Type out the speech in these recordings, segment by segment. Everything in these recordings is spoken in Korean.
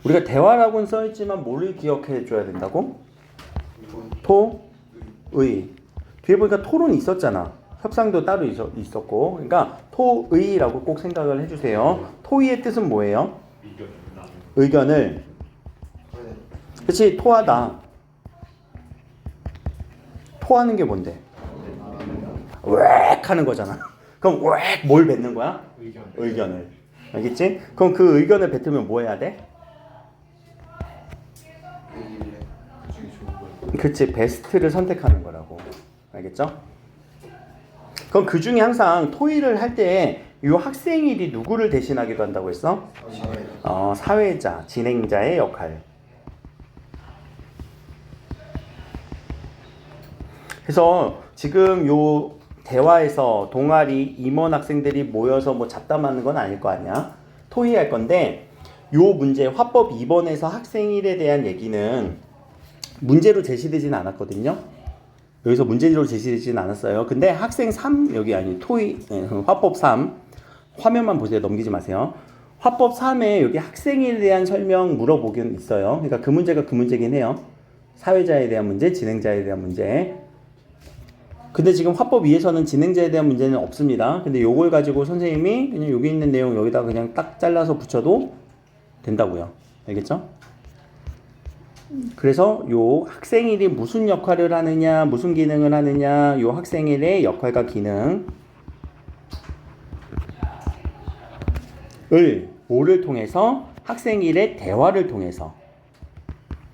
우리가 대화라고는 써있지만 뭘 기억해 줘야 된다고? 토, 의. 뒤에 보니까 토론 있었잖아. 협상도 따로 있었고. 그러니까 토의라고 꼭 생각을 해주세요. 토의의 뜻은 뭐예요? 의견을. 그치, 토하다. 토하는 게 뭔데? 웩 하는 거잖아. 그럼 웩 뭘 뱉는 거야? 의견을. 알겠지? 그럼 그 의견을 뱉으면 뭐 해야 돼? 그치, 베스트를 선택하는 거라고. 알겠죠? 그럼 그 중에 항상 토의를 할 때 이 학생일이 누구를 대신하기도 한다고 했어? 사회자, 진행자의 역할. 그래서 지금 요 대화에서 동아리 임원 학생들이 모여서 뭐 잡담하는 건 아닐 거 아니야? 토의할 건데 요 문제 화법 2번에서 학생일에 대한 얘기는 문제로 제시되지는 않았거든요. 여기서 문제로 제시되지는 않았어요. 근데 학생 3 여기 아니 토의 화법 3 화면만 보세요. 넘기지 마세요. 화법 3에 여기 학생일에 대한 설명 물어보긴 있어요. 그러니까 그 문제가 그 문제긴 해요. 사회자에 대한 문제, 진행자에 대한 문제. 근데 지금 화법 2에서는 진행자에 대한 문제는 없습니다. 근데 요걸 가지고 선생님이 그냥 여기 있는 내용 여기다 그냥 딱 잘라서 붙여도 된다고요. 알겠죠? 그래서 요 학생일이 무슨 역할을 하느냐, 무슨 기능을 하느냐, 요 학생일의 역할과 기능을 뭐를 통해서? 학생일의 대화를 통해서.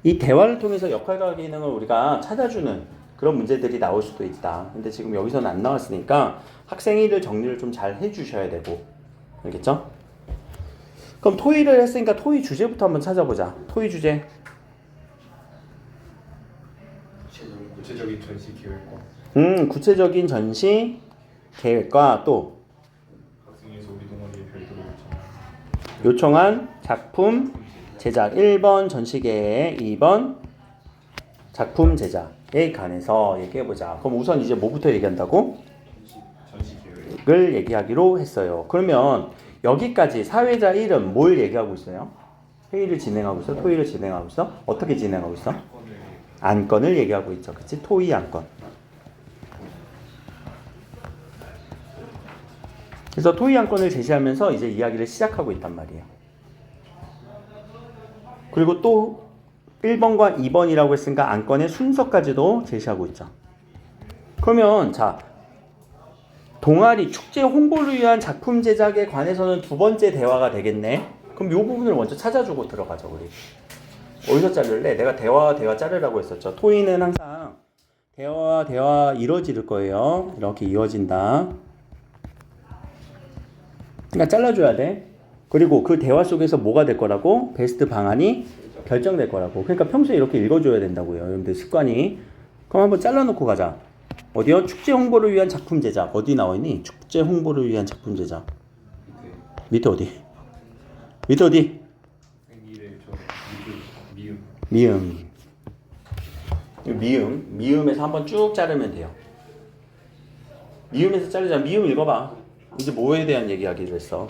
이 대화를 통해서 역할과 기능을 우리가 찾아주는 그런 문제들이 나올 수도 있다. 근데 지금 여기서는 안 나왔으니까 학생일을 정리를 좀 잘 해주셔야 되고. 알겠죠? 그럼 토의를 했으니까 토의 주제부터 한번 찾아보자. 토의 주제. 구체적인 전시 계획과 구체적인 전시 계획과 또 학생에서 우리 동아리에 별도로 요청한 작품 제작 1번 전시 계획 2번 작품 제작에 관해서 얘기해보자. 그럼 우선 이제 뭐부터 얘기한다고? 전시 계획. 을 얘기하기로 했어요. 그러면 여기까지 사회자 이름 뭘 얘기하고 있어요? 회의를 진행하고 있어? 토의를 진행하고 있어? 어떻게 진행하고 있어? 안건을 얘기하고 있죠. 그치? 토의 안건. 그래서 토의 안건을 제시하면서 이제 이야기를 시작하고 있단 말이에요. 그리고 또 1번과 2번이라고 했으니까 안건의 순서까지도 제시하고 있죠. 그러면 자 동아리 축제 홍보를 위한 작품 제작에 관해서는 두 번째 대화가 되겠네. 그럼 이 부분을 먼저 찾아주고 들어가죠. 우리 어디서 자를래? 내가 대화 자르라고 했었죠. 토의는 항상 대화 이루어질 거예요. 이렇게 이어진다. 그러니까 잘라줘야 돼. 그리고 그 대화 속에서 뭐가 될 거라고? 베스트 방안이 결정될 거라고. 그러니까 평소에 이렇게 읽어줘야 된다고요. 여러분들 습관이. 그럼 한번 잘라놓고 가자. 어디요? 축제 홍보를 위한 작품 제작. 어디 나와있니? 축제 홍보를 위한 작품 제작. 밑에 어디? 밑에 어디? 미음에서 한번 쭉 자르면 돼요. 미음에서 자르자. 미음 읽어봐. 이제 뭐에 대한 얘기하기로 했어?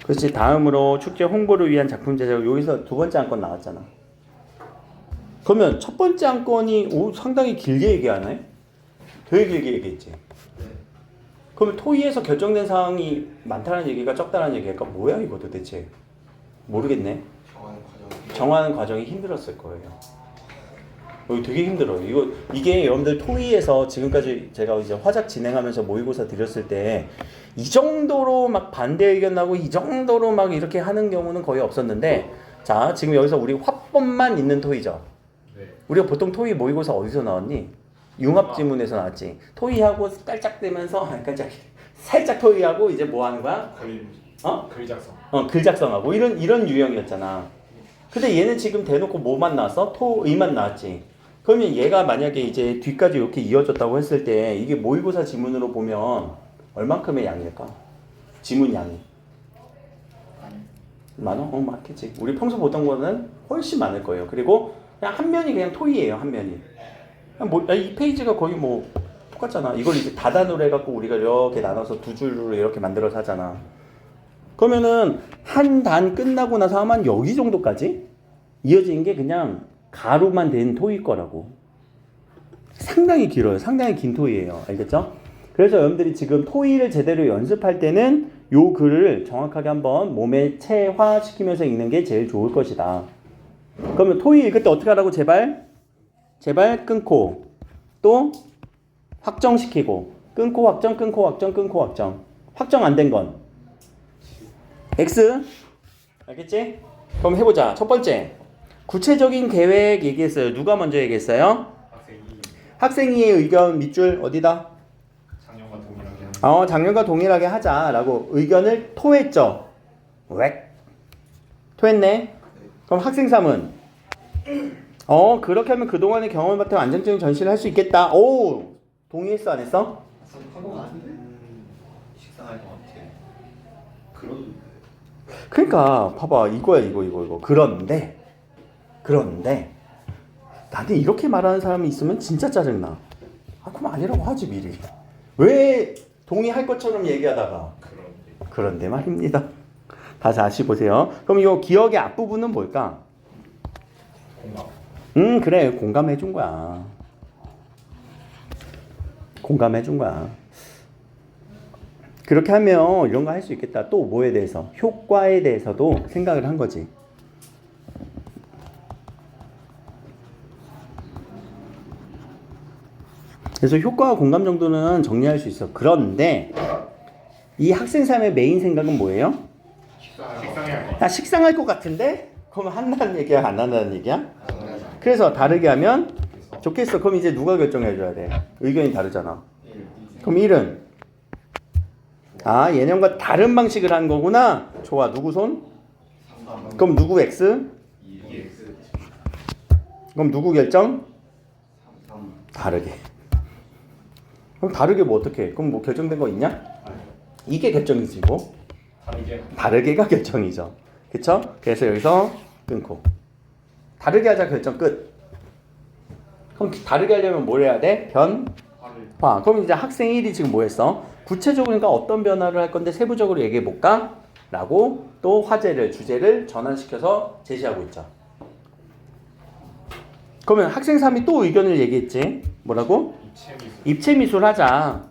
그렇지. 다음으로 축제 홍보를 위한 작품 제작. 여기서 두 번째 안건 나왔잖아. 그러면 첫 번째 안건이 상당히 길게 얘기하네? 되게 길게 얘기했지. 그러면 토의에서 결정된 사항이 많다는 얘기가 적다는 얘기가 뭐야 이거 도대체? 모르겠네. 정하는 과정이 힘들었을 거예요. 되게 힘들어요. 이게 여러분들 토의에서 지금까지 제가 이제 화작 진행하면서 모의고사 드렸을 때 이 정도로 막 반대 의견 나고 이 정도로 막 이렇게 하는 경우는 거의 없었는데, 자 지금 여기서 우리 화법만 있는 토의죠. 네. 우리가 보통 토의 모의고사 어디서 나왔니? 융합지문에서 나왔지. 토의하고 깔짝대면서 살짝 토의하고 이제 뭐 하는 거야? 글 작성. 글 작성하고 이런 유형이었잖아. 근데 얘는 지금 대놓고 뭐만 나왔어? 토의만 나왔지. 그러면 얘가 만약에 이제 뒤까지 이렇게 이어졌다고 했을 때 이게 모의고사 지문으로 보면 얼만큼의 양일까? 지문 양이 많아? 많겠지. 우리 평소 보던 거는 훨씬 많을 거예요. 그리고 그냥 한 면이 그냥 토의예요. 한 면이. 이 페이지가 거의 뭐 똑같잖아. 이걸 이제 다단으로 해갖고 우리가 이렇게 나눠서 두 줄로 이렇게 만들어서 하잖아. 그러면은 한 단 끝나고 나서 하면 여기 정도까지 이어진 게 그냥 가루만 된 토일 거라고. 상당히 길어요. 상당히 긴 토이예요. 알겠죠? 그래서 여러분들이 지금 토이를 제대로 연습할 때는 요 글을 정확하게 한번 몸에 체화시키면서 읽는 게 제일 좋을 것이다. 그러면 토이 읽을 때 어떻게 하라고? 제발 끊고 또 확정시키고 끊고 확정 끊고 확정 끊고 확정. 확정 안 된 건 X. 알겠지? 그럼 해보자. 첫 번째 구체적인 계획 얘기했어요. 누가 먼저 얘기했어요? 학생이 의견 밑줄 어디다? 작년과 동일하게 하는. 작년과 동일하게 하자라고 의견을 토했죠. 왜? 토했네. 그럼 학생 3은 그렇게 하면 그동안의 경험을 바탕 안정적인 전시를 할 수 있겠다. 오, 동의했어 안 했어? 한거 같은데? 식상할 것 같아. 그런. 그러니까 봐봐 이거야 이거. 그런데 나는 이렇게 말하는 사람이 있으면 진짜 짜증나. 그럼 아니라고 하지 미리. 왜 동의할 것처럼 얘기하다가 그런데 말입니다. 다시 보세요. 그럼 이 기억의 앞부분은 뭘까? 공감. 그래 공감해 준 거야. 그렇게 하면 이런 거 할 수 있겠다. 또 뭐에 대해서? 효과에 대해서도 생각을 한 거지. 그래서 효과와 공감 정도는 정리할 수 있어. 그런데 이 학생 삶의 메인 생각은 뭐예요? 식상해 할 거. 식상할 것 같은데? 그럼 한다는 얘기야 안 한다는 얘기야? 그래서 다르게 하면 좋겠어. 그럼 이제 누가 결정해줘야 돼? 의견이 다르잖아. 그럼 1은 예년과 다른 방식을 한 거구나. 좋아. 누구 손? 그럼 누구 X? 2X. 그럼 누구 결정? 다르게. 그럼 다르게 뭐 어떻게 해? 그럼 뭐 결정된 거 있냐? 이게 결정이지 뭐. 다르게가 결정이죠. 그쵸? 그래서 여기서 끊고 다르게 하자 결정 끝. 그럼 다르게 하려면 뭘 해야 돼? 변화. 그럼 이제 학생 1이 지금 뭐 했어? 구체적으로 그러니까 어떤 변화를 할 건데 세부적으로 얘기해 볼까? 라고 또 주제를 전환시켜서 제시하고 있죠. 그러면 학생 3이 또 의견을 얘기했지. 뭐라고? 입체 미술 하자.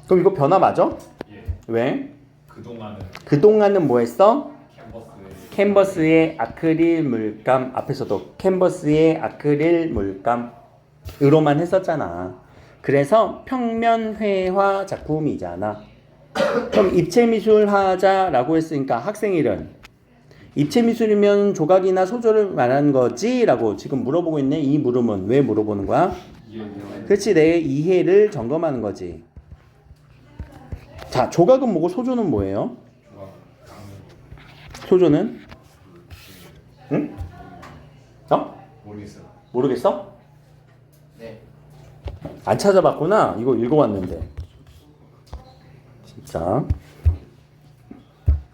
그럼 이거 변화 맞아? 예. 왜? 그동안은 뭐 했어? 캔버스에 캔버스의 아크릴 물감 앞에서도 캔버스의 아크릴 물감으로만 했었잖아. 그래서 평면 회화 작품이잖아. 그럼 입체 미술 하자라고 했으니까 학생 1은 입체 미술이면 조각이나 소조를 말하는 거지? 라고 지금 물어보고 있네. 이 물음은 왜 물어보는 거야? 그렇지, 내 이해를 점검하는 거지. 자, 조각은 뭐고 소조는 뭐예요? 소조는? 응? 모르겠어? 네. 안 찾아봤구나. 이거 읽어왔는데. 진짜.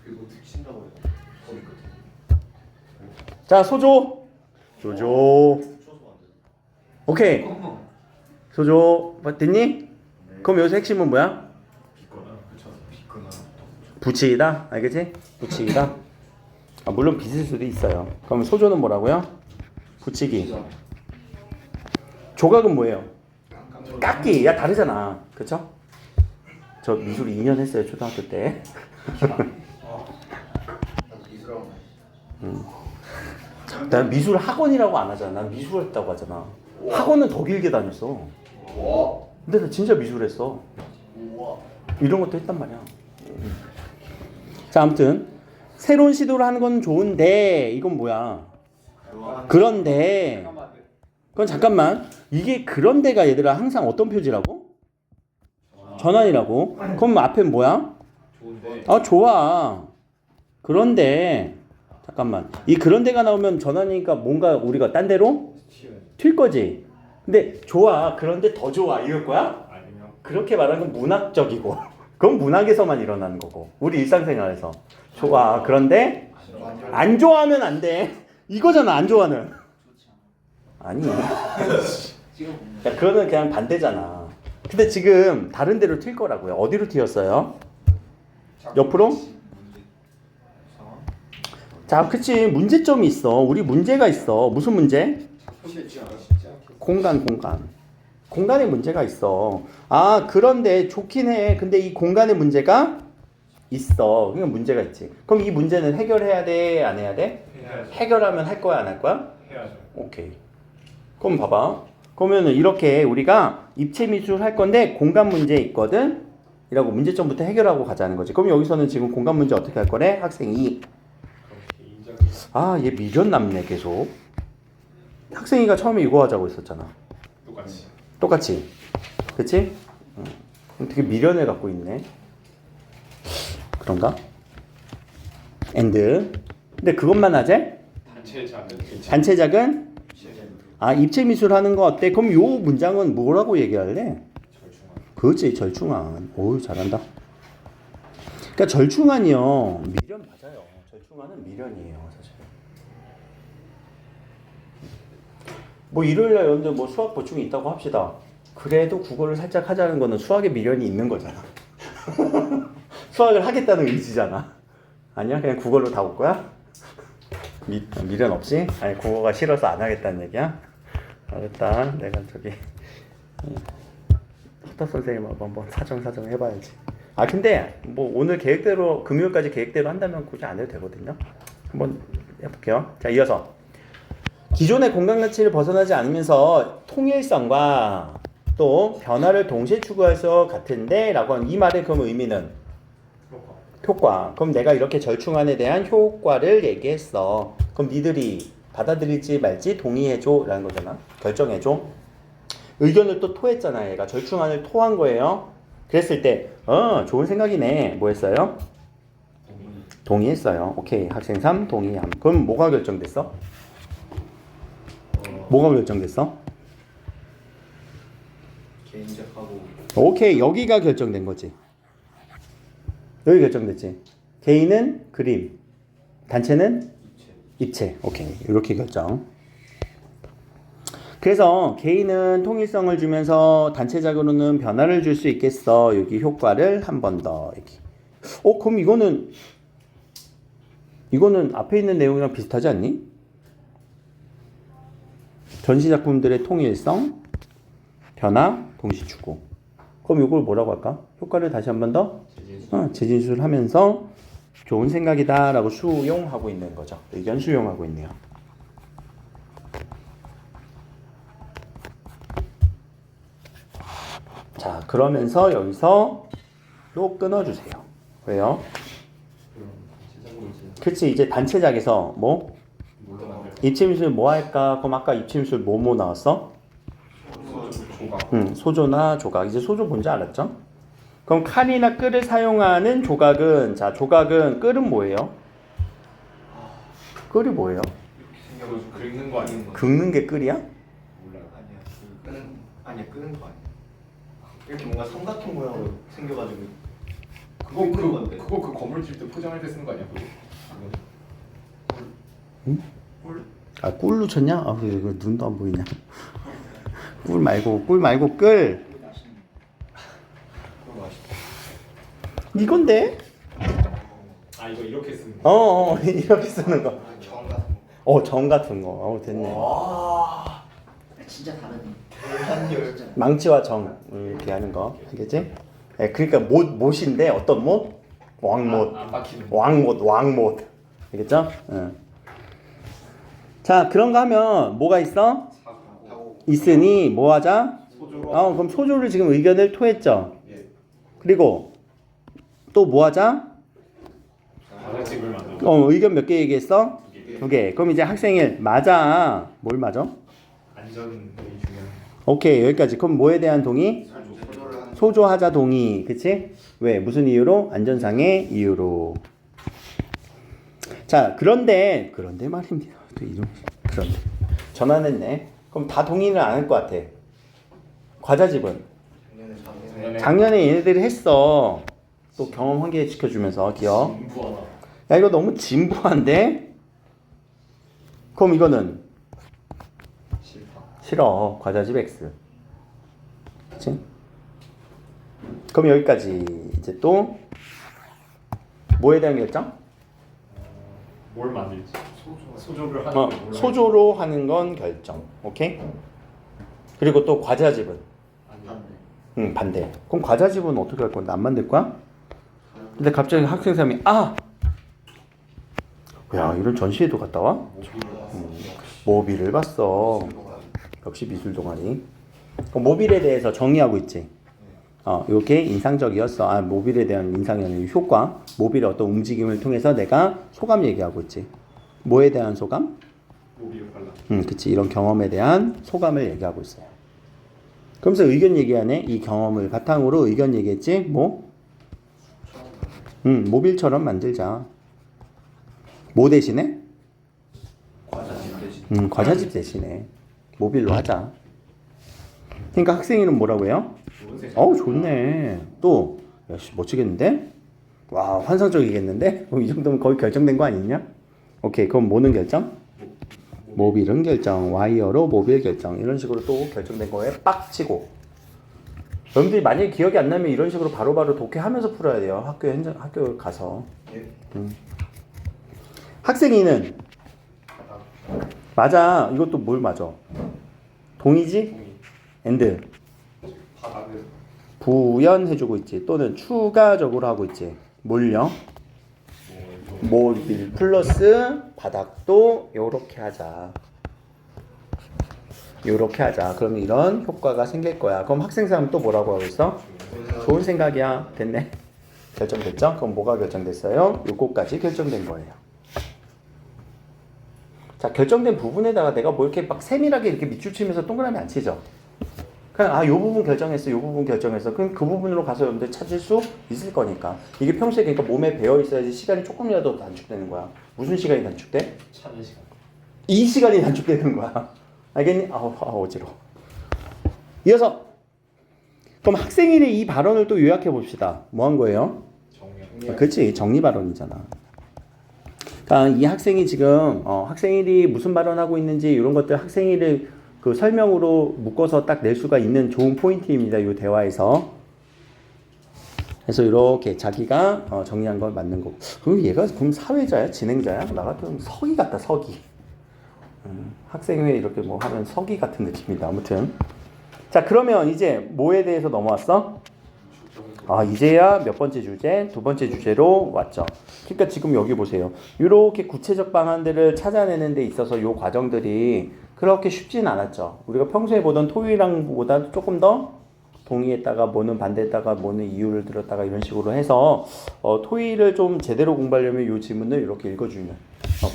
그리고 득신다고 해요. 자, 소조. 오케이. 소조 됐니? 그럼 여기서 핵심은 뭐야? 붙이기다. 알겠지? 붙이기다. 물론 빗을 수도 있어요. 그럼 소조는 뭐라고요? 붙이기. 조각은 뭐예요? 깎기. 야 다르잖아. 그쵸? 저 미술 2년 했어요. 초등학교 때. 난 미술 학원이라고 안 하잖아. 난 미술했다고 하잖아. 학원은 더 길게 다녔어. 근데 나 진짜 미술했어. 이런 것도 했단 말이야. 자, 아무튼 새로운 시도를 하는 건 좋은데 이건 뭐야? 그런데 그건 잠깐만. 이게 그런데가 얘들아 항상 어떤 표지라고? 전환이라고. 그럼 앞에 뭐야? 좋아. 그런데 잠깐만. 이 그런데가 나오면 전환이니까 뭔가 우리가 딴 데로 튈 거지. 근데 좋아. 그런데 더 좋아. 이럴 거야? 그렇게 말하는 건 문학적이고. 그건 문학에서만 일어나는 거고. 우리 일상생활에서. 좋아. 그런데 안 좋아하면 안 돼. 이거잖아. 안 좋아하는. 아니. 야, 그거는 그냥 반대잖아. 근데 지금 다른 데로 튈 거라고요. 어디로 튀었어요? 옆으로? 문제 상황? 자, 그치. 문제점이 있어. 우리 문제가 있어. 무슨 문제? 쉽지 않아 쉽지 않게. 공간에 문제가 있어. 아, 그런데 좋긴 해. 근데 이 공간에 문제가 있어. 그러니까 문제가 있지. 그럼 이 문제는 해결해야 돼? 안 해야 돼? 해야죠. 해결하면 할 거야? 안 할 거야? 해야죠. 오케이. 그럼 봐봐. 그러면은 이렇게 우리가 입체 미술 할 건데 공간 문제 있거든? 이라고 문제점부터 해결하고 가자는 거지. 그럼 여기서는 지금 공간 문제 어떻게 할 거래? 학생 2. 그럼 개인적인 아, 얘 미련 남네, 계속. 학생이가 처음에 이거 하자고 했었잖아. 똑같이. 그치? 되게 미련을 갖고 있네. 그런가? 엔드. 근데 그것만 하재? 단체작은? 아, 입체 미술 하는 거 어때? 그럼 요 문장은 뭐라고 얘기할래? 그렇지, 절충안. 오우, 잘한다. 그러니까 절충안이요. 미련 맞아요. 절충안은 미련이에요, 사실. 뭐 일요일날 여러분들 뭐 수학 보충이 있다고 합시다. 그래도 국어를 살짝 하자는 거는 수학에 미련이 있는 거잖아. 수학을 하겠다는 의지잖아. 아니야? 그냥 국어로 다 올 거야? 미련 없이? 아니, 국어가 싫어서 안 하겠다는 얘기야? 알았다. 내가 저기 후터 선생님하고 한번 사정 해봐야지. 아, 근데 뭐 오늘 계획대로 금요일까지 계획대로 한다면 굳이 안 해도 되거든요. 한번 해볼게요. 자, 이어서 기존의 공간 가치를 벗어나지 않으면서 통일성과 또 변화를 동시에 추구할 것 같은데 라고 하는 이 말의 그럼 의미는 효과. 그럼 내가 이렇게 절충안에 대한 효과를 얘기했어. 그럼 니들이 받아들일지 말지 동의해줘 라는 거잖아. 결정해줘. 의견을 또 토했잖아. 얘가 절충안을 토한 거예요. 그랬을 때 좋은 생각이네. 뭐 했어요? 동의했어요. 오케이. 학생 3 동의함. 그럼 뭐가 결정됐어? 뭐가 결정됐어? 개인적하고 오케이. 여기가 결정된 거지. 여기 결정됐지. 개인은 그림, 단체는 입체. 오케이. 이렇게 결정. 그래서 개인은 통일성을 주면서 단체적으로는 변화를 줄 수 있겠어. 여기 효과를 한 번 더. 이렇게. 그럼 이거는 앞에 있는 내용이랑 비슷하지 않니? 전시작품들의 통일성, 변화, 동시추구. 그럼 이걸 뭐라고 할까? 효과를 다시 한 번 더 재진술하면서 좋은 생각이다 라고 수용하고 있는 거죠. 의견 수용하고 있네요. 자, 그러면서 여기서 또 끊어주세요. 왜요? 그치, 이제 단체작에서 뭐? 입체미술 뭐 할까? 그럼 아까 입체미술 뭐뭐 나왔어? 소조나 조각. 이제 소조 뭔지 알았죠? 그럼 칼이나 끌을 사용하는 조각은, 자, 조각은 끌은 뭐예요? 끌이 뭐예요? 생각을 긁는 거 아니면 긁는 게 끌이야? 몰라요. 아니야 끄는 거 아니야. 이렇게 뭔가 삼각형 모양으로 생겨가지고 끄는 건데. 그거 그 건물 질 때 포장할 때 쓰는 거 아니야? 그거? 응? 꿀? 아, 꿀로 쳤냐? 아, 왜 이거 눈도 안 보이냐? 꿀 말고 끌. 그거 맛있다. 이건데? 아 이거 이렇게 쓰는 거. 이렇게 쓰는 거. 정 같은 거. 정 같은 거. 됐네. 와. 진짜 다르네. 한열. 망치와 정 이렇게 하는 거. 알겠지? 예, 그러니까 못인데 어떤 못? 왕못. 안 박히는. 왕못. 알겠죠? 응. 자, 그런 거 하면 뭐가 있어? 하고. 있으니 뭐 하자? 소조로. 그럼 소조를 지금 의견을 토했죠. 예. 그리고 또 뭐 하자? 과자집을 만들고. 의견 몇 개 얘기했어? 2개. 2개. 그럼 이제 학생일 맞아. 뭘 맞아? 안전이 중요한. 오케이, 여기까지. 그럼 뭐에 대한 동의? 조절을 하는. 소조하자 동의. 그치? 왜? 무슨 이유로? 안전상의 이유로. 자, 그런데 말입니다. 또 이런. 그런데 전환했네. 그럼 다 동의는 안 할 것 같아. 과자집은 작년에 얘네들이 했어. 또 경험 환기시켜주면서 기억. 진부하다. 야, 이거 너무 진부한데? 그럼 이거는 싫어. 과자집 X. 그치? 그럼 여기까지. 이제 또 뭐에 대한 결정? 뭘 만들지? 소조를 하는 어, 걸 뭘 소조로 하는 건 결정. 오케이? 그리고 또 과자집은? 만들지? 반대. 그럼 과자집은 어떻게 할 건데? 안 만들 거야? 근데 갑자기 학생 사람이 야, 이런 전시회도 갔다 와? 모비를 봤어. 역시 미술 동아리. 그럼 모빌에 대해서 정의하고 있지. 이렇게 인상적이었어. 모빌에 대한 인상이 아니라 효과. 모빌의 어떤 움직임을 통해서 내가 소감 얘기하고 있지. 뭐에 대한 소감? 모비를 발라. 그치. 이런 경험에 대한 소감을 얘기하고 있어요. 그러면서 의견 얘기하네. 이 경험을 바탕으로 의견 얘기했지. 뭐? 모빌처럼 만들자. 뭐 대신에? 과자집 대신. 과자집 대신에 모빌로 하자. 그러니까 학생이는 뭐라고 해요? 좋은 생각. 좋네. 또 역시 멋지겠는데? 와, 환상적이겠는데? 그럼 이 정도면 거의 결정된 거 아니냐? 오케이, 그럼 뭐는 결정? 모빌은 결정. 와이어로 모빌 결정. 이런 식으로 또 결정된 거에 빡치고. 여러분들이 만약에 기억이 안 나면 이런 식으로 바로바로 독해하면서 풀어야 돼요. 학교에 가서. 예. 학생이는 맞아. 이것도 뭘 맞아? 동의지? 동의. 엔드. 바닥을 부연해주고 있지. 또는 추가적으로 하고 있지. 뭘요? 모빌 플러스 바닥도 요렇게 하자. 요렇게 하자. 그러면 이런 효과가 생길 거야. 그럼 학생 사람 또 뭐라고 하고 있어? 좋은 생각이야. 됐네. 결정됐죠? 그럼 뭐가 결정됐어요? 요거까지 결정된 거예요. 자, 결정된 부분에다가 내가 뭐 이렇게 막 세밀하게 이렇게 밑줄 치면서 동그라미 안 치죠? 그냥 요 부분 결정했어, 요 부분 결정했어. 그럼 그 부분으로 가서 여러분들 찾을 수 있을 거니까. 이게 평소에 그러니까 몸에 배어 있어야지 시간이 조금이라도 단축되는 거야. 무슨 시간이 단축돼? 찾는 시간. 이 시간이 단축되는 거야. 알겠니? 어지러워. 이어서 그럼 학생일의 이 발언을 또 요약해 봅시다. 뭐 한 거예요? 정리하고. 그렇지, 정리 발언이잖아. 그러니까 이 학생이 지금 학생일이 무슨 발언하고 있는지 이런 것들 학생일을 그 설명으로 묶어서 딱 낼 수가 있는 좋은 포인트입니다. 이 대화에서. 그래서 이렇게 자기가 정리한 걸 맞는 거고. 그럼 얘가 그럼 사회자야, 진행자야? 나 같으면 서기 같다, 서기. 학생회 이렇게 뭐 하면 서기 같은 느낌이다. 아무튼. 자, 그러면 이제 뭐에 대해서 넘어왔어? 이제야 몇 번째 주제? 두 번째 주제로 왔죠. 그러니까 지금 여기 보세요. 이렇게 구체적 방안들을 찾아내는 데 있어서 요 과정들이 그렇게 쉽진 않았죠. 우리가 평소에 보던 토요일항보다 조금 더 동의했다가 뭐는 반대했다가 뭐는 이유를 들었다가 이런 식으로 해서 토요일을 좀 제대로 공부하려면 요 지문을 이렇게 읽어주는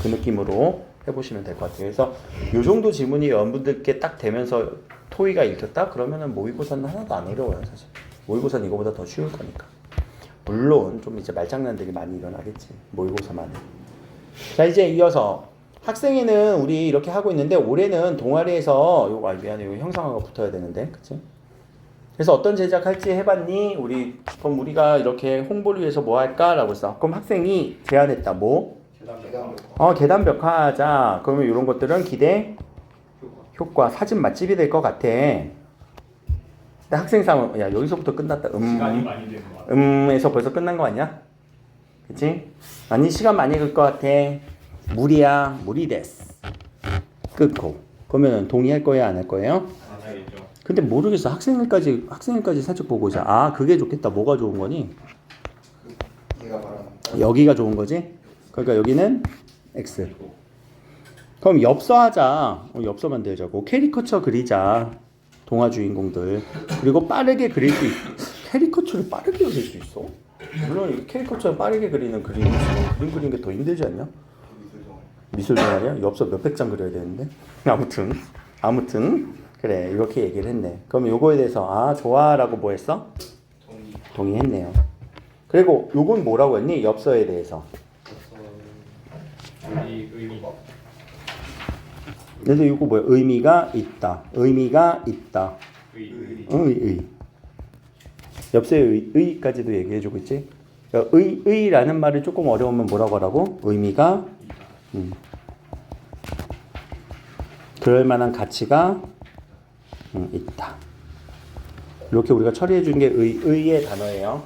그 느낌으로 해보시면 될 것 같아요. 그래서 요 정도 지문이 여러분들께 딱 되면서 토의가 읽혔다? 그러면은 모의고사는 하나도 안 어려워요, 사실. 모의고사는 이거보다 더 쉬울 거니까. 물론 좀 이제 말장난들이 많이 일어나겠지, 모의고사만은. 자, 이제 이어서 학생회는 우리 이렇게 하고 있는데 올해는 동아리에서 미안해, 요 형상화가 붙어야 되는데, 그치? 그래서 어떤 제작할지 해봤니? 그럼 우리가 이렇게 홍보를 위해서 뭐 할까라고 했어. 그럼 학생이 제안했다. 뭐? 계단 벽화하자. 그러면 이런 것들은 기대 효과 사진 맛집이 될 것 같아. 근데 학생 상은 야, 여기서부터 끝났다. 시간이 많이 되는 거 같아. 에서 벌써 끝난 거 아니야? 그치? 아니, 시간 많이 걸 것 같아. 무리야, 무리데스. 끊고. 그러면 동의할 거예요, 안 할 거예요? 안 하겠죠. 근데 모르겠어. 학생일까지 살짝 보고 오자. 그게 좋겠다. 뭐가 좋은 거니? 얘가 말하는. 여기가 좋은 거지? 그러니까 여기는 X. 그럼 엽서 하자. 엽서 만들자고. 캐리커처 그리자. 동화 주인공들. 그리고 빠르게 그릴 수 있어. 캐리커처를 빠르게 그릴 수 있어? 물론 캐리커처를 빠르게 그리는 그림 그리는 게 더 힘들지 않냐? 미술 동아리야? 엽서 몇백 장 그려야 되는데. 아무튼 그래, 이렇게 얘기를 했네. 그럼 요거에 대해서 좋아라고 뭐 했어? 동의했네요. 그리고 요건 뭐라고 했니? 엽서에 대해서. 의미. 그래서 이거 뭐야? 의미가 있다. 의. 엽서의 의까지도 얘기해주고 있지. 의라는 말이 조금 어려우면 뭐라고 하라고? 의미가 그럴 만한 가치가 있다. 이렇게 우리가 처리해 준 게 의의 단어예요.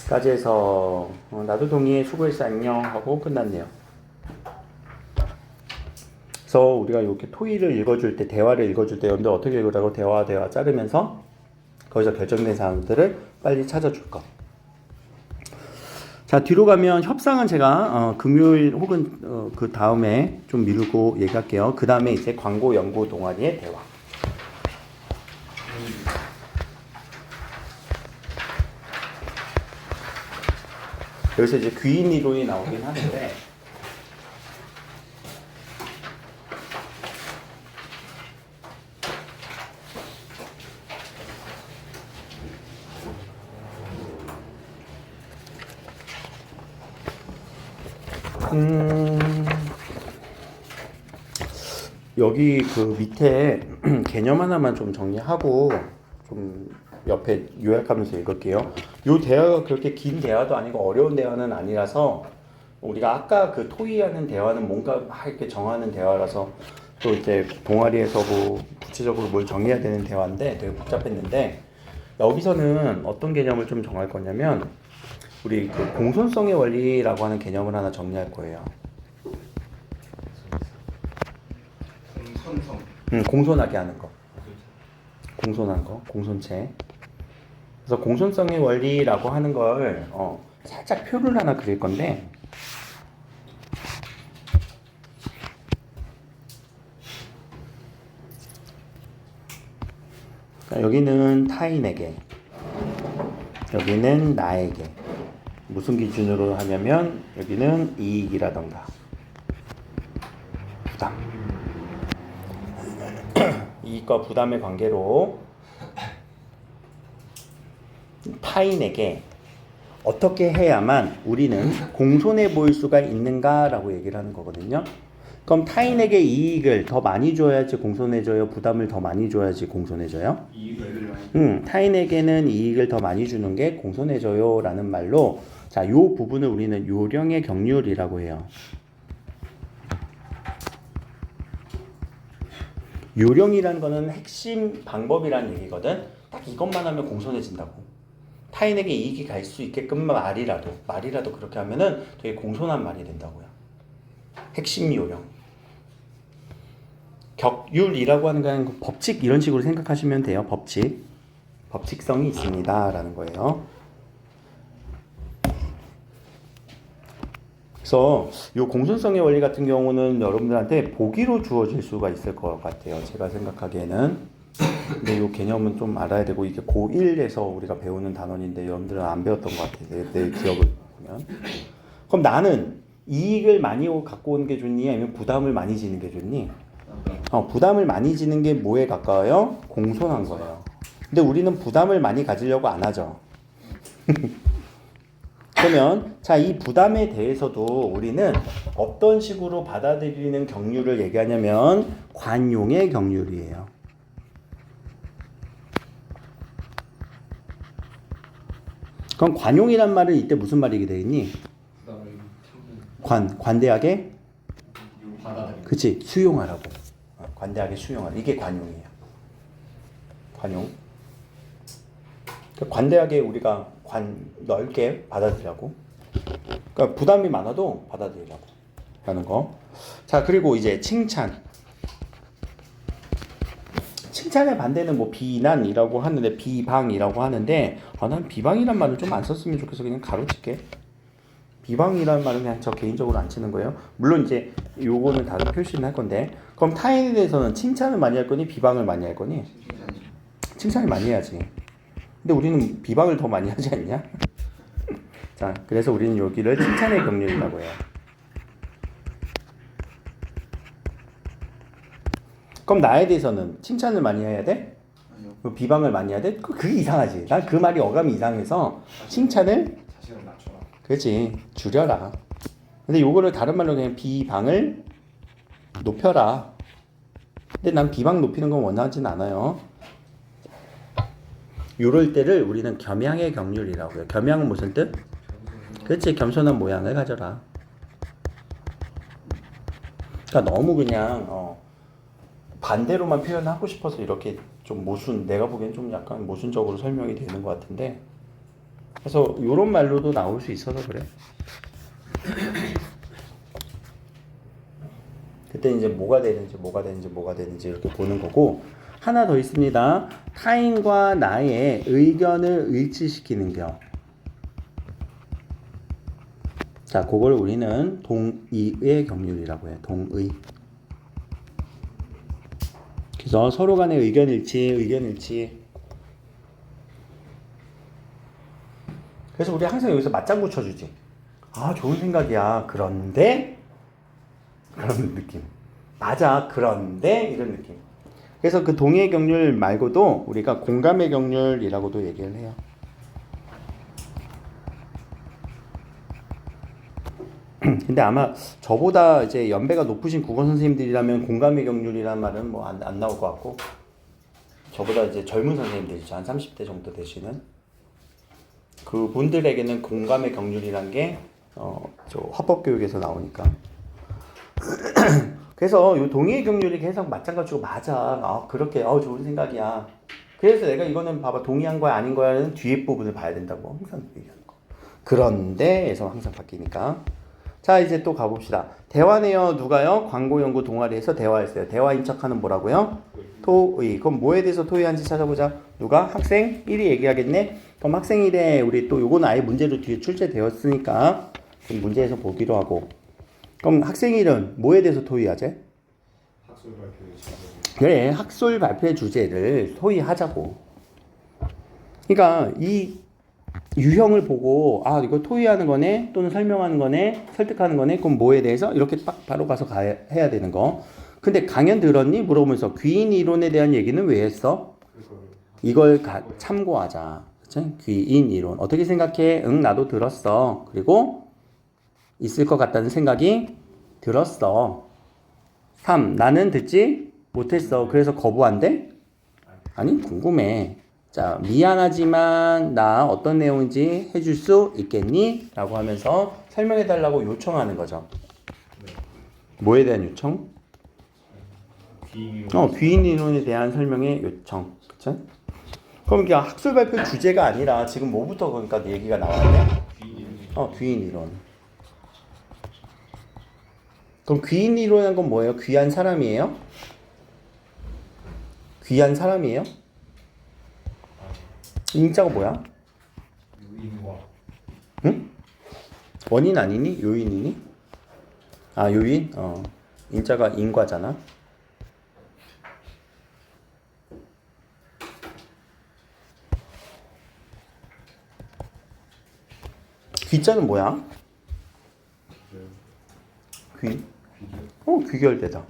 까지 해서 나도 동의해 수고했어 안녕 하고 끝났네요. 그래서 우리가 이렇게 토의를 읽어줄 때 대화를 읽어줄 때 여러분들 어떻게 읽으라고 대화 자르면서 거기서 결정된 사항들을 빨리 찾아줄 것. 자 뒤로 가면 협상은 제가 금요일 혹은 그 다음에 좀 미루고 얘기할게요. 그 다음에 이제 광고 연구 동아리의 대화. 여기서 이제 귀인 이론이 나오긴 하는데 여기 그 밑에 개념 하나만 좀 정리하고 좀 옆에 요약하면서 읽을게요. 요 대화가 그렇게 긴 대화도 아니고 어려운 대화는 아니라서 우리가 아까 그 토의하는 대화는 뭔가 막 이렇게 정하는 대화라서 또 이제 동아리에서 뭐 구체적으로 뭘 정해야 되는 대화인데 되게 복잡했는데 여기서는 어떤 개념을 좀 정할 거냐면 우리 그 공손성의 원리라고 하는 개념을 하나 정리할 거예요. 선성. 공손하게 하는 거. 공손한 거, 공손체. 그래서 공손성의 원리라고 하는 걸 살짝 표를 하나 그릴 건데 여기는 타인에게, 여기는 나에게. 무슨 기준으로 하냐면 여기는 이익이라던가 부담. 이익과 부담의 관계로 타인에게 어떻게 해야만 우리는 공손해 보일 수가 있는가라고 얘기를 하는 거거든요. 그럼 타인에게 이익을 더 많이 줘야지 공손해져요? 부담을 더 많이 줘야지 공손해져요? 이익을 많이. 타인에게는 이익을 더 많이 주는 게 공손해져요 라는 말로 자, 요 부분을 우리는 요령의 경륜이라고 해요. 요령이라는 거는 핵심 방법이라는 얘기거든. 딱 이것만 하면 공손해진다고. 타인에게 이익이 갈 수 있게끔 말이라도 그렇게 하면은 되게 공손한 말이 된다고요. 핵심 요령. 격율이라고 하는 건 법칙 이런 식으로 생각하시면 돼요. 법칙성이 있습니다라는 거예요. 그래서 이 공손성의 원리 같은 경우는 여러분들한테 보기로 주어질 수가 있을 것 같아요. 제가 생각하기에는. 근데 이 개념은 좀 알아야 되고 이게 고1에서 우리가 배우는 단원인데 여러분들은 안 배웠던 것 같아요. 내 기억을 보면. 그럼 나는 이익을 많이 갖고 오는 게 좋니? 아니면 부담을 많이 지는 게 좋니? 부담을 많이 지는 게 뭐에 가까워요? 공손한 거예요. 근데 우리는 부담을 많이 가지려고 안 하죠. 그러면 자, 이 부담에 대해서도 우리는 어떤 식으로 받아들이는 경륜을 얘기하냐면 관용의 경륜이에요. 그럼 관용이란 말은 이때 무슨 말이게 되겠니? 관대하게 그치, 수용하라고. 관대하게 수용하라. 이게 관용이에요. 관용. 관대하게 우리가 넓게 받아들이라고. 그러니까 부담이 많아도 받아들이라고 하는 거. 자, 그리고 이제 칭찬. 칭찬의 반대는 뭐 비난이라고 하는데 비방이라고 하는데 난 비방이란 말을 좀 안 썼으면 좋겠어. 그냥 가로칠게. 비방이라는 말은 그냥 저 개인적으로 안 치는 거예요. 물론 이제 요거는 다른 표시는 할 건데 그럼 타인에 대해서는 칭찬을 많이 할 거니 비방을 많이 할 거니? 칭찬을 많이 해야지. 근데 우리는 비방을 더 많이 하지 않냐? 자, 그래서 우리는 여기를 칭찬의 경륜이라고 해요. 그럼 나에 대해서는 칭찬을 많이 해야 돼? 아니요. 비방을 많이 해야 돼? 그게 이상하지. 난 그 말이 어감이 이상해서 칭찬을 자신을 낮춰라. 그렇지. 줄여라. 근데 요거를 다른 말로 그냥 비방을 높여라. 근데 난 비방 높이는 건 원하진 않아요. 요럴 때를 우리는 겸양의 경륜이라고 해요. 겸양은 무슨 뜻? 그렇지. 겸손한 모양을 가져라. 그러니까 너무 그냥 반대로만 표현하고 싶어서 이렇게 좀 내가 보기엔 좀 약간 모순적으로 설명이 되는 것 같은데 그래서 이런 말로도 나올 수 있어서 그래. 그때 이제 뭐가 되는지 이렇게 보는 거고, 하나 더 있습니다. 타인과 나의 의견을 일치시키는 겨. 자, 그걸 우리는 동의의 경륜이라고 해요. 동의. 그래서 서로 간의 의견 일치. 그래서 우리 항상 여기서 맞장구 쳐주지. 아, 좋은 생각이야. 그런데 그런 느낌. 맞아. 그런데 이런 느낌. 그래서 그 동의의 경륜 말고도 우리가 공감의 경륜이라고도 얘기를 해요. 근데 아마 저보다 이제 연배가 높으신 국어 선생님들이라면 공감의 경륜이라는 말은 뭐 안 나올 것 같고, 저보다 이제 젊은 선생님들이죠. 한 30대 정도 되시는 그분들에게는 공감의 경륜이란 게 저 화법교육에서 나오니까. 그래서 이 동의의 경륜이 계속 맞장구 치고 맞아. 그렇게 좋은 생각이야. 그래서 내가 이거는 봐봐 동의한 거야 아닌 거야는 뒤에 부분을 봐야 된다고 항상 얘기하는 거. 그런데에서 항상 바뀌니까. 자, 이제 또 가봅시다. 대화네요. 누가요? 광고연구 동아리에서 대화했어요. 대화인 척하는 뭐라고요? 토의. 그럼 뭐에 대해서 토의한지 찾아보자. 누가? 학생 1이 얘기하겠네. 그럼 학생 1에 우리 또 요건 아예 문제로 뒤에 출제되었으니까 그럼 문제에서 보기로 하고. 그럼 학생 1은 뭐에 대해서 토의하재? 학술 발표의 주제. 그래, 학술 발표의 주제를 토의하자고. 그러니까 이 유형을 보고 이거 토의하는 거네 또는 설명하는 거네 설득하는 거네 그럼 뭐에 대해서 이렇게 딱 바로 가서 해야 되는 거. 근데 강연 들었니? 물어보면서 귀인 이론에 대한 얘기는 왜 했어? 이걸 참고하자. 그치? 귀인 이론 어떻게 생각해? 응, 나도 들었어. 그리고 있을 것 같다는 생각이 들었어. 3. 나는 듣지 못했어. 그래서 거부한대? 아니, 궁금해. 자, 미안하지만 나 어떤 내용인지 해줄 수 있겠니? 라고 하면서 설명해 달라고 요청하는 거죠. 뭐에 대한 요청? 귀인 이론에 대한 설명의 요청. 그쵸? 그럼 이게 학술 발표 주제가 아니라 지금 뭐부터 그러니까 얘기가 나왔네? 귀인 이론. 그럼 귀인 이론이란 건 뭐예요? 귀한 사람이에요? 귀한 사람이에요? 인자가 뭐야? 유인과. 응? 원인 아니니? 요인이니? 요인? 인자가 인과잖아. 귀자는 뭐야? 귀? 귀결되다.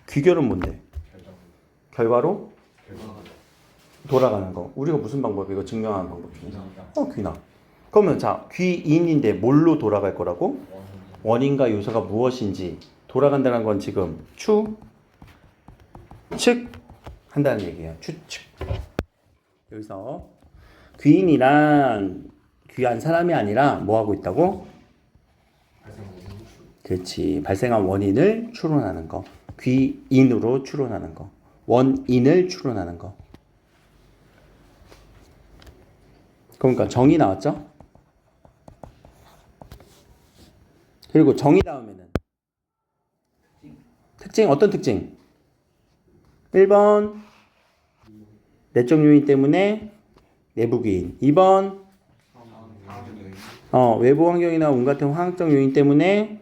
귀결은 뭔데? 결과로? 돌아가는 거. 우리가 무슨 방법? 이거 증명하는 방법 중에서. 귀나. 그러면 자, 귀인인데 뭘로 돌아갈 거라고? 원인과 요소가 무엇인지 돌아간다는 건 지금 추측 한다는 얘기예요. 추측. 여기서 귀인이란 귀한 사람이 아니라 뭐 하고 있다고? 그렇지. 발생한 원인을 추론하는 거. 귀인으로 추론하는 거. 원인을 추론하는 거. 그러니까 정의 나왔죠? 그리고 정의 다음에는 특징, 어떤 특징? 1번 내적 요인 때문에 내부기인. 2번 외부 환경이나 운 같은 화학적 요인 때문에.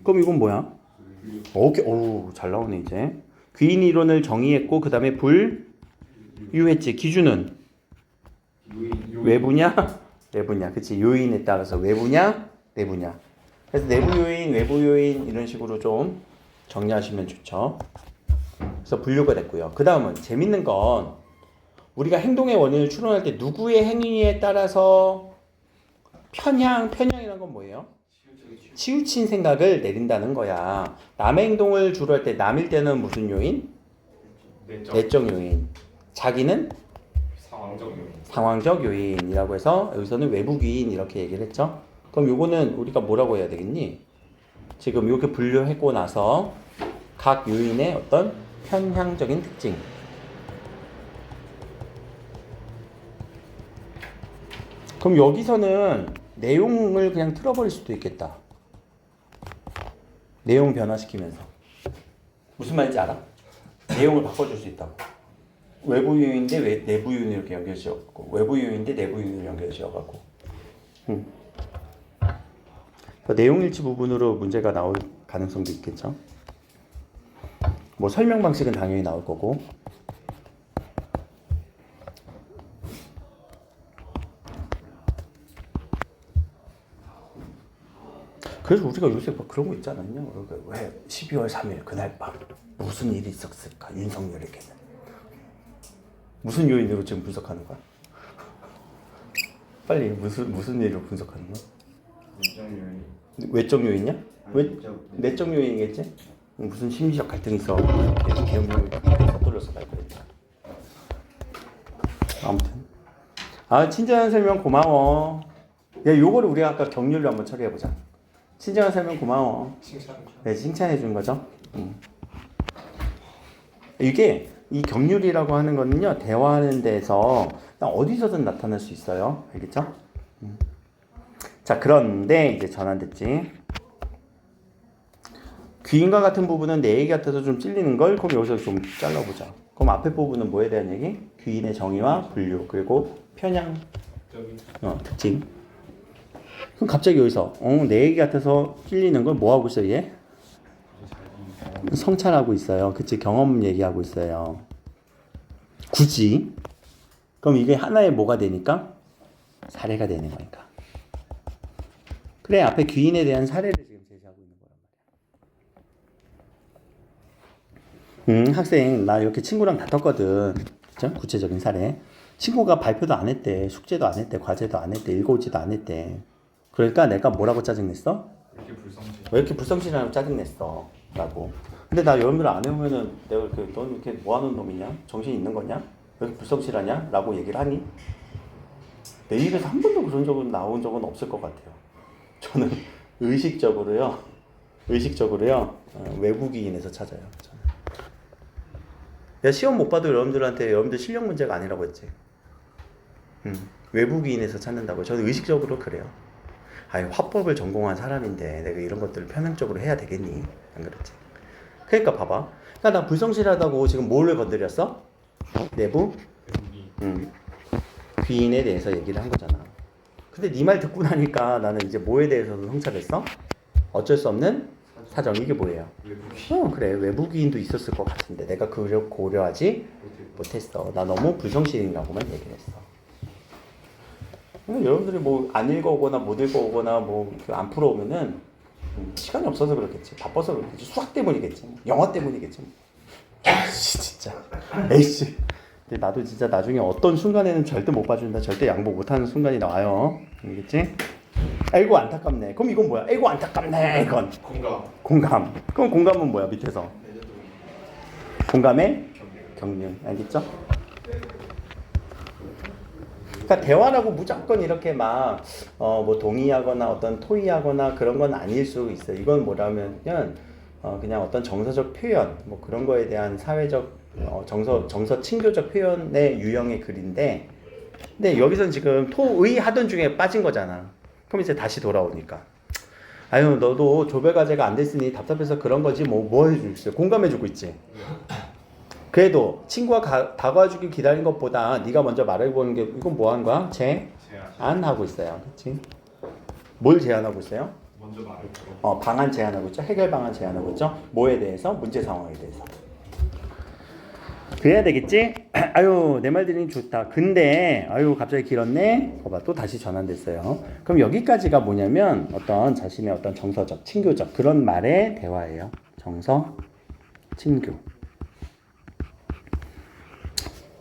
그럼 이건 뭐야? 오케이. 잘 나오네 이제. 귀인 이론을 정의했고 그 다음에 분류했지. 기준은 외부냐 내부냐. 그치. 요인에 따라서 외부냐 내부냐. 그래서 내부 요인 외부 요인 이런 식으로 좀 정리하시면 좋죠. 그래서 분류가 됐고요. 그 다음은 재밌는 건 우리가 행동의 원인을 추론할 때 누구의 행위에 따라서 편향이란 건 뭐예요? 치우친 생각을 내린다는 거야. 남의 행동을 주로 할 때 남일 때는 무슨 요인? 내적 요인. 자기는? 상황적 요인이라고 해서 여기서는 외부기인 이렇게 얘기를 했죠. 그럼 요거는 우리가 뭐라고 해야 되겠니? 지금 이렇게 분류했고 나서 각 요인의 어떤 편향적인 특징. 그럼 여기서는 내용을 그냥 틀어버릴 수도 있겠다. 내용 변화시키면서. 무슨 말인지 알아? 내용을 바꿔줄 수 있다고. 외부 요인인데 내부 요인을 이렇게 연결지어갖고, 외부 요인인데 내부 요인을 연결지어갖고. 내용 일치 부분으로 문제가 나올 가능성도 있겠죠. 뭐 설명 방식은 당연히 나올 거고. 그래서 우리가 요새 뭐 그런 거 있지 않았냐? 왜 12월 3일 그날 밤 무슨 일이 있었을까? 윤석열에게는 무슨 요인으로 지금 분석하는 거야? 빨리 무슨 일로 분석하는 거야? 일정 요인. 외적 요인이야? 내적 요인이겠지? 무슨 심리적 갈등이 있어? 계엄령을 서둘러서 발표했다. 아무튼 친절한 설명 고마워. 야, 요거를 우리가 아까 격률로 한번 처리해보자. 친절한 설명 고마워. 네, 칭찬해 준 거죠. 이게 이 격률이라고 하는 거는요, 대화하는 데서 어디서든 나타날 수 있어요. 알겠죠? 자, 그런데 이제 전환됐지. 귀인과 같은 부분은 내 얘기 같아서 좀 찔리는 걸, 그럼 여기서 좀 잘라보자. 그럼 앞에 부분은 뭐에 대한 얘기? 귀인의 정의와 분류, 그리고 편향, 특징. 그럼 갑자기 여기서 내 얘기 같아서 찔리는 걸 뭐 하고 있어 얘? 성찰하고 있어요. 그치, 경험 얘기하고 있어요. 굳이. 그럼 이게 하나의 뭐가 되니까? 사례가 되는 거니까. 그래, 앞에 귀인에 대한 사례를 지금 제시하고 있는 거란 말이야. 학생, 나 이렇게 친구랑 다퉜거든. 그쵸? 구체적인 사례. 친구가 발표도 안 했대, 숙제도 안 했대, 과제도 안 했대, 읽어오지도 안 했대. 그러니까 내가 뭐라고 짜증냈어? 왜 이렇게 불성실하고 짜증냈어? 라고. 근데 나 여러분들 안 해보면은 내가 이렇게, 넌 이렇게 뭐 하는 놈이냐? 정신 있는 거냐? 왜 이렇게 불성실하냐? 라고 얘기를 하니? 내 입에서 한 번도 그런 적은 나온 적은 없을 것 같아요. 저는 의식적으로요, 외부기인에서 찾아요. 저는. 야, 시험 못 봐도 여러분들 실력 문제가 아니라고 했지. 외부기인에서 찾는다고. 저는 의식적으로 그래요. 아니, 화법을 전공한 사람인데 내가 이런 것들을 편향적으로 해야 되겠니? 안 그렇지? 그러니까 봐봐. 그러니까 나 불성실하다고 지금 뭘 건드렸어? 내부? 귀인에 대해서 얘기를 한 거잖아. 근데 네 말 듣고 나니까 나는 이제 뭐에 대해서도 성찰했어? 어쩔 수 없는 사정. 이게 뭐예요? 그래. 외부기인도 있었을 것 같은데 내가 그걸 고려하지 못했어. 나 너무 불성실이라고만 얘기를 했어. 여러분들이 뭐 안 읽어오거나 못 읽어오거나 뭐 안 풀어오면은 시간이 없어서 그렇겠지. 바빠서 그렇겠지. 수학 때문이겠지. 영어 때문이겠지. 에이씨, 진짜. 에이씨. 근데 나도 진짜 나중에 어떤 순간에는 절대 못 봐준다. 절대 양보 못하는 순간이 나와요. 알겠지? 아이고 안타깝네. 그럼 이건 뭐야? 아이고 안타깝네. 이건 공감. 그럼 공감은 뭐야? 밑에서 공감의 경륜. 알겠죠? 그러니까 대화라고 무조건 이렇게 막 뭐 동의하거나 어떤 토의하거나 그런 건 아닐 수 있어. 이건 뭐라면은 그냥 어떤 정서적 표현 뭐 그런 거에 대한 사회적 정서 친교적 표현의 유형의 글인데, 근데 여기선 지금 토의하던 중에 빠진 거잖아. 그럼 이제 다시 돌아오니까 아유 너도 조별 과제가 안 됐으니 답답해서 그런 거지 뭐 해주고 있어. 공감해주고 있지. 그래도 친구가 다가와주길 기다린 것보다 네가 먼저 말해보는 게 이건 뭐 하는 거야? 제안하고 있어요. 그렇지? 뭘 제안하고 있어요? 먼저 말해보고. 방안 제안하고 있죠. 해결 방안 제안하고 있죠. 뭐에 대해서? 문제 상황에 대해서. 그래야 되겠지? 아유 내 말 들으니 좋다. 근데 아유 갑자기 길었네. 봐봐 또 다시 전환됐어요. 그럼 여기까지가 뭐냐면 어떤 자신의 어떤 정서적, 친교적 그런 말의 대화예요. 정서, 친교.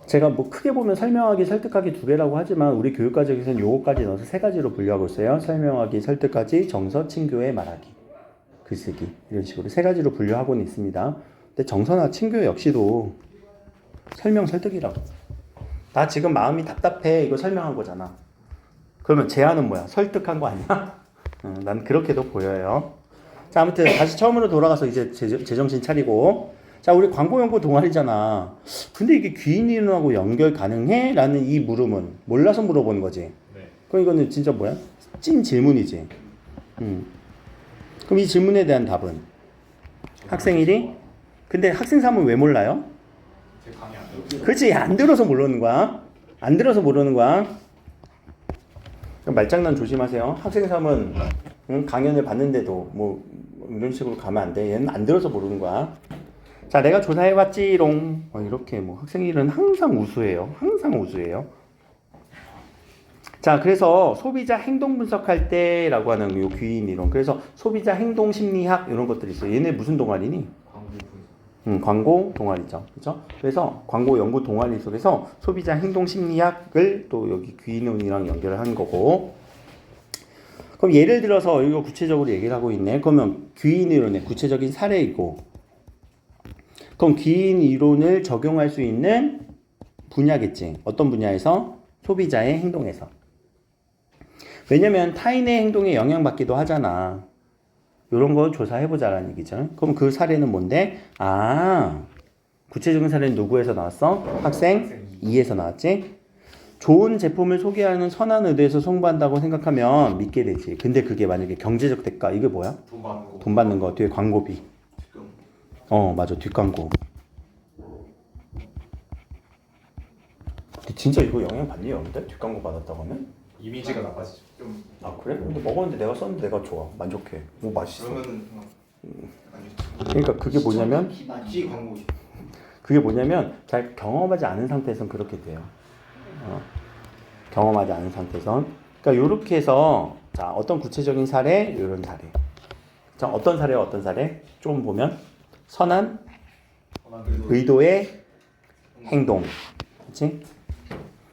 제가 뭐 크게 보면 설명하기, 설득하기 두 개라고 하지만 우리 교육과정에서는 요거까지 넣어서 세 가지로 분류하고 있어요. 설명하기, 설득하기, 정서, 친교의 말하기, 글쓰기 이런 식으로 세 가지로 분류하고는 있습니다. 근데 정서나 친교 역시도 설명, 설득이라고. 나 지금 마음이 답답해 이거 설명한 거잖아. 그러면 제안은 뭐야? 설득한 거 아니야? 난 그렇게도 보여요. 자 아무튼 다시 처음으로 돌아가서 이제 제정신 차리고, 자 우리 광고연구 동아리잖아. 근데 이게 귀인 이론하고 연결 가능해? 라는 이 물음은 몰라서 물어보는 거지. 네. 그럼 이거는 진짜 뭐야? 찐 질문이지. 그럼 이 질문에 대한 답은 학생 1이? 근데 학생 3은 왜 몰라요? 제 강의 안 들었어요. 그렇지, 안 들어서 모르는 거야. 안 들어서 모르는 거야. 그럼 말장난 조심하세요. 학생 3은 강연을 봤는데도 뭐 이런 식으로 가면 안 돼. 얘는 안 들어서 모르는 거야. 자, 내가 조사해봤지롱. 이렇게 뭐 학생 1은 항상 우수해요. 항상 우수해요. 자, 그래서 소비자 행동 분석할 때라고 하는 요 귀인 이론. 그래서 소비자 행동 심리학 이런 것들이 있어요. 얘네 무슨 동아리니? 광고 동아리죠. 그죠? 그래서 광고 연구 동아리 속에서 소비자 행동 심리학을 또 여기 귀인론이랑 연결을 한 거고. 그럼 예를 들어서 이거 구체적으로 얘기를 하고 있네. 그러면 귀인 이론의 구체적인 사례이고. 그럼 귀인 이론을 적용할 수 있는 분야겠지. 어떤 분야에서? 소비자의 행동에서. 왜냐면 타인의 행동에 영향받기도 하잖아. 이런 거 조사해보자라는 얘기죠. 그럼 그 사례는 뭔데? 구체적인 사례는 누구에서 나왔어? 학생 2에서 나왔지? 좋은 제품을 소개하는 선한 의도에서 송부한다고 생각하면 믿게 되지. 근데 그게 만약에 경제적 대가, 이게 뭐야? 돈 받는 거. 돈 받는 거, 뒤에 광고비. 맞아, 뒷광고. 진짜 이거 영향 받니, 여러분들? 뒷광고 받았다고 하면? 이미지가 나빠지죠. 좀 그래? 근데 먹었는데 내가 썼는데 내가 좋아. 만족해. 뭐 맛있어. 그러면은 그러니까 그게 뭐냐면 맞지 광고지. 그게 뭐냐면 잘 경험하지 않은 상태에선 그렇게 돼요. 경험하지 않은 상태에선. 그러니까 요렇게 해서 자, 어떤 구체적인 사례, 이런 사례. 자, 어떤 사례와 어떤 사례? 좀 보면 선한 의도의 행동. 그렇지?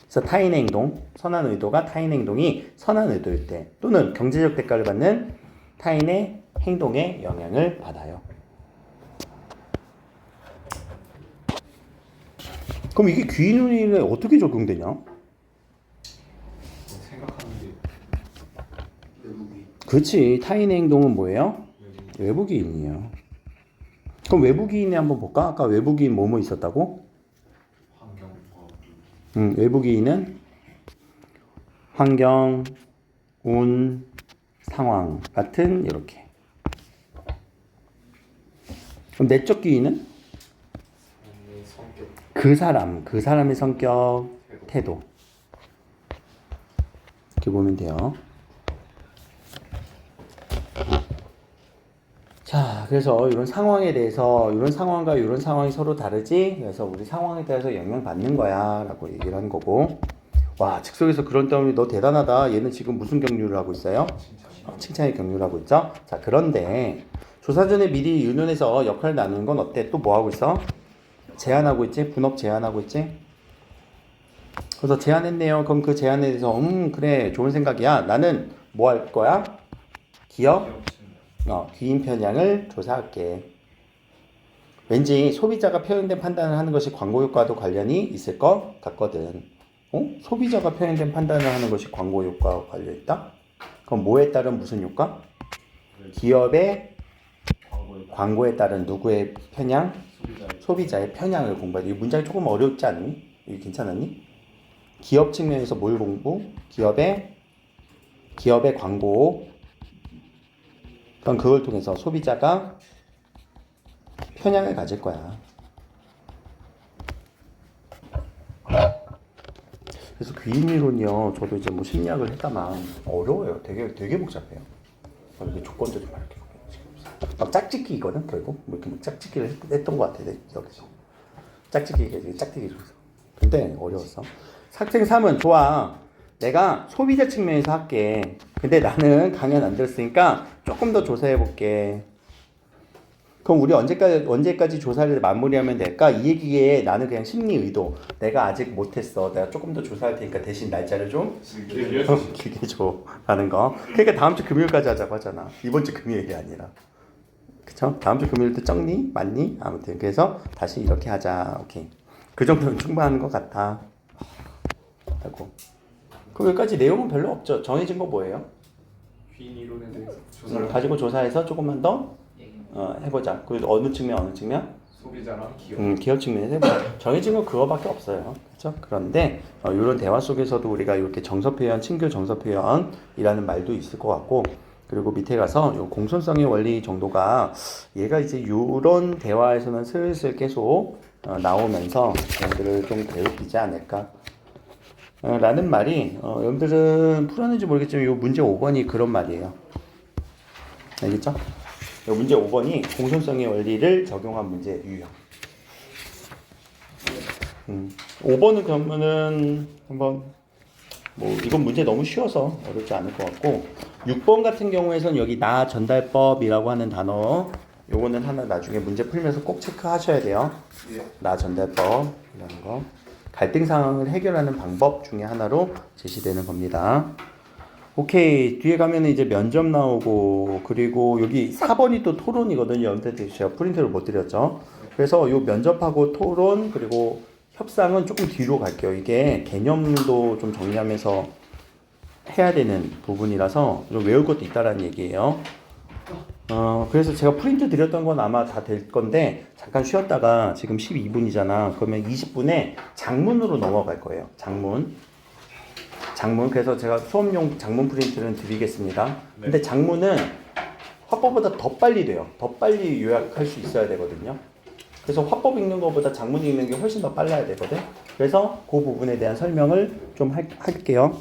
그래서 타인의 행동, 선한 의도가 타인의 행동이 선한 의도일 때 또는 경제적 대가를 받는 타인의 행동에 영향을 받아요. 그럼 이게 귀인론에 어떻게 적용되냐? 생각하는 게 외국이. 그렇지. 타인의 행동은 뭐예요? 외부기인이에요. 그럼 외부기인에 한번 볼까? 아까 외부기인 뭐뭐 있었다고? 외부기인은 환경, 운, 상황 같은 이렇게. 그럼 내적 기인은 성격, 그 사람의 성격, 태도. 이렇게 보면 돼요. 자, 그래서 이런 상황에 대해서 이런 상황과 이런 상황이 서로 다르지? 그래서 우리 상황에 대해서 영향받는 거야 라고 얘기를 한 거고. 와, 즉석에서 그런 다음에 너 대단하다. 얘는 지금 무슨 경류를 하고 있어요? 칭찬의 경류를 하고 있죠. 자, 그런데 조사 전에 미리 의논해서 역할을 나누는 건 어때? 또 뭐 하고 있어? 제안하고 있지? 분업 제안하고 있지? 그래서 제안했네요. 그럼 그 제안에 대해서 그래, 좋은 생각이야. 나는 뭐 할 거야? 기업 귀인 편향을 조사할게. 왠지 소비자가 표현된 판단을 하는 것이 광고 효과도 관련이 있을 것 같거든. 소비자가 표현된 판단을 하는 것이 광고 효과와 관련 있다? 그럼 뭐에 따른 무슨 효과? 기업의 광고에 따른 누구의 편향? 소비자의 편향을 공부해. 이 문장이 조금 어렵지 않니? 이게 괜찮았니? 기업 측면에서 뭘 공부? 기업의 광고. 그럼 그걸 통해서 소비자가 편향을 가질 거야. 그래서 귀인이론이요. 저도 이제 뭐 심리학을 했다만 어려워요. 되게 복잡해요. 이게 조건도 좀 이렇게 막 짝짓기거든 결국. 뭐 이렇게 막 짝짓기를 했던 것 같아. 여기서 짝짓기 중에서. 근데 어려웠어. 학생 3은 좋아. 내가 소비자 측면에서 할게. 근데 나는 강연 안 들었으니까 조금 더 조사해 볼게. 그럼 우리 언제까지 조사를 마무리하면 될까? 이 얘기에 나는 그냥 심리 의도. 내가 아직 못했어. 내가 조금 더 조사할 테니까 대신 날짜를 좀 길게 줘. 라는 거. 그러니까 다음 주 금요일까지 하자고 하잖아. 이번 주 금요일이 아니라. 그쵸? 다음 주 금요일도 적니? 맞니? 아무튼 그래서 다시 이렇게 하자. 오케이. 그 정도는 충분한 것 같아. 하고. 그럼 여기까지 내용은 별로 없죠. 정해진 거 뭐예요? 귀인 이론에 대해서 조사를 가지고 조사해서 조금만 더 해보자. 그리고 어느 측면? 소비자랑 기업. 기업 측면에서 뭐 정해진 건 그거밖에 없어요. 그렇죠? 그런데 이런 대화 속에서도 우리가 이렇게 정서 표현, 친교 정서 표현이라는 말도 있을 것 같고, 그리고 밑에 가서 요 공손성의 원리 정도가 얘가 이제 이런 대화에서는 슬슬 계속 나오면서 여러분들을 좀 괴롭히지 않을까 라는 말이 여러분들은 풀었는지 모르겠지만 요 문제 5번이 그런 말이에요. 알겠죠? 요 문제 5번이 공손성의 원리를 적용한 문제 유형. 5번은 그러면은 한번 뭐 이건 문제 너무 쉬워서 어렵지 않을 것 같고, 6번 같은 경우에선 여기 나 전달법이라고 하는 단어, 요거는 하나 나중에 문제 풀면서 꼭 체크하셔야 돼요. 예. 나 전달법이라는 거 갈등 상황을 해결하는 방법 중에 하나로 제시되는 겁니다. 오케이, 뒤에 가면은 이제 면접 나오고, 그리고 여기 4번이 또 토론이거든요. 여러분들 제가 프린트를 못 드렸죠. 그래서 요 면접하고 토론 그리고 협상은 조금 뒤로 갈게요. 이게 개념도 좀 정리하면서 해야 되는 부분이라서 좀 외울 것도 있다라는 얘기예요. 그래서 제가 프린트 드렸던 건 아마 다 될 건데, 잠깐 쉬었다가 지금 12분이잖아. 그러면 20분에 장문으로 넘어갈 거예요. 장문. 그래서 제가 수업용 장문 프린트는 드리겠습니다. 근데 장문은 화법보다 더 빨리 돼요. 더 빨리 요약할 수 있어야 되거든요. 그래서 화법 읽는 것보다 장문 읽는 게 훨씬 더 빨라야 되거든. 그래서 그 부분에 대한 설명을 좀 할게요.